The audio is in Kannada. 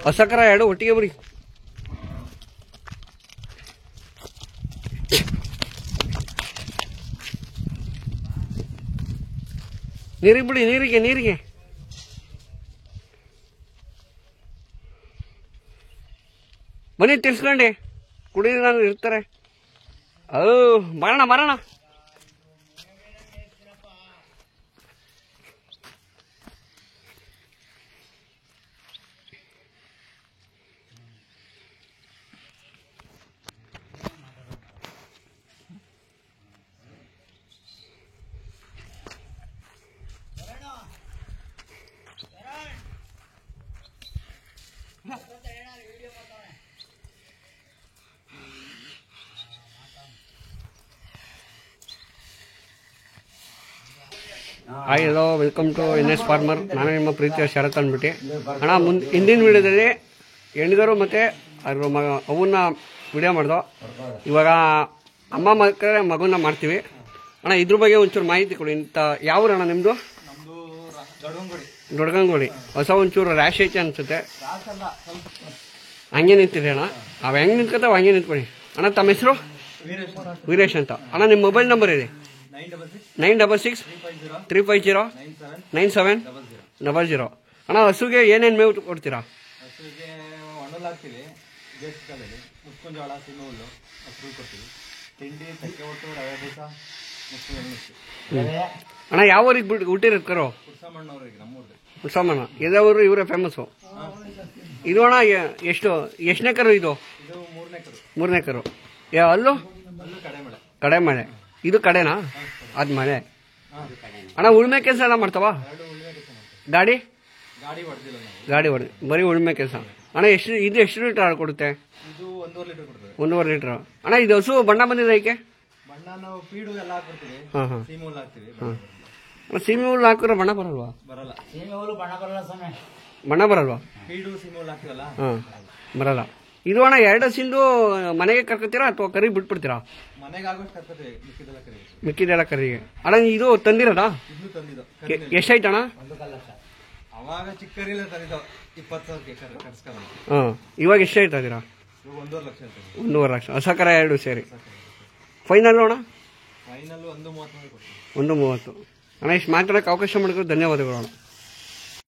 ಹೊಸ ಕರ ಎರಡು ಒಟ್ಟಿಗೆ ಬಿಡಿ. ನೀರಿಗೆ ಬಿಡಿ, ನೀರಿಗೆ ಬನ್ನಿ ತಿರ್ಸ್ಕೊಂಡೆ ಕುಡಿಯೋದು ಇರ್ತಾರೆ. ಬರೋಣ. Hi hello, welcome to NS farmer. ನಾನು ನಿಮ್ಮ ಪ್ರೀತಿಯ ಶರತ್ ಅಂದ್ಬಿಟ್ಟು. ಅಣ್ಣ ಹಿಂದಿನ ವಿಡಿಯೋದಲ್ಲಿ ಹೆಣ್ಗರು ಮತ್ತು ಅದ್ರ ಅವನ್ನ ವಿಡಿಯೋ ಮಾಡ್ದೋ. ಇವಾಗ ಅಮ್ಮ ಮಗುನ ಮಾಡ್ತೀವಿ. ಅಣ್ಣ ಇದ್ರ ಬಗ್ಗೆ ಒಂಚೂರು ಮಾಹಿತಿ ಕೊಡಿ. ಇಂಥ ಯಾವ ಅಣ್ಣ ನಿಮ್ಮದು? ದೊಡ್ಡಗಂಗೋಳಿ. ಹೊಸ ಒಂಚೂರು ರ್ಯಾಶ್ ಐತೆ ಅನ್ಸುತ್ತೆ. ಹಂಗೆ ನಿಂತಿದೆ ಅಣ್ಣ. ಅವು ಹೆಂಗೆ ನಿಂತ್ಕೊತಾವ ಹಂಗೆ ನಿಂತ್ಕೊಳ್ಳಿ. ಅಣ್ಣ ತಮ್ಮ ಹೆಸರು? ವೀರೇಶ್ ಅಂತ. ಅಣ್ಣ ನಿಮ್ಮ ಮೊಬೈಲ್ ನಂಬರ್ ಇದೆ? 9663509700. ಅಣ್ಣ ಹಸುಗೆ ಏನೇನು ಮೇವು ಕೊಡ್ತೀರಾ? ಅಣ್ಣ ಯಾವ ಊರಿಗೆ ಹುಟ್ಟಿರೋದು ಕರು? ಕುರ್ಸಮ್ಮಣ್ಣ. ಇದಾವರು ಇವರೇ ಫೇಮಸ್ಸು. ಇದು ಅಣ್ಣ ಎಷ್ಟನೇ ಕರು ಇದು? ಮೂರನೇ ಕರು. ಅಲ್ಲೂ ಕಡೆಮಳೆ. ಇದು ಕಡೆನಾ? ಅದು ಮಳೆ. ಅಣ್ಣ ಉಳ್ಮೆ ಕೆಲಸ ಎಲ್ಲ ಮಾಡ್ತಾವ? ಗಾಡಿ ಹೊಡೆದು ಬರೀ ಉಳ್ಮೆ ಕೆಲಸ. ಅಣ್ಣ ಇದು ಎಷ್ಟು ಲೀಟರ್ ಹಾಲು ಕೊಡುತ್ತೆ? 1.5 ಲೀಟರ್. ಅಣ್ಣ ಇದು ಹಸು ಬಣ್ಣ ಬಂದಿದೆ ಏಕೆ? ಸೀಮೆ ಹುಲ್ಲು ಹಾಕಿದ್ರೆ ಬಣ್ಣ ಬರಲ್ವಾ? ಬಣ್ಣ ಬರಲ್ವಾ? ಹಾಂ ಬರಲ್ಲ. ಇದು ಅಣ್ಣ 2 ಹಸಿಂದು ಮನೆಗೆ ಕರ್ಕೊತೀರಾ ಅಥವಾ ಕರಿ ಬಿಟ್ಬಿಡ್ತೀರಾ? ಮಿಕ್ಕಿದೆಲ್ಲ ಕರಿಗೆ. ಅಣ್ಣ ಇದು ತಂದಿರೋದಾ? ಎಷ್ಟಾಯ್ತು ಅಣ್ಣ? ಹಾಂ ಇವಾಗ ಎಷ್ಟು ಹೇಳ್ತಾ ಇದ್ದೀರಾ? 1.5 ಲಕ್ಷ. ಹೊಸ ಕರ 2 ಸೇರಿ ಫೈನಲ್ ಅಣ್ಣ? 1.30. ಅಣ್ಣ ಇಷ್ಟು ಮಾತಾಡೋಕ್ಕೆ ಅವಕಾಶ ಮಾಡಿದ್ರೆ ಧನ್ಯವಾದಗಳು ಅಣ್ಣ.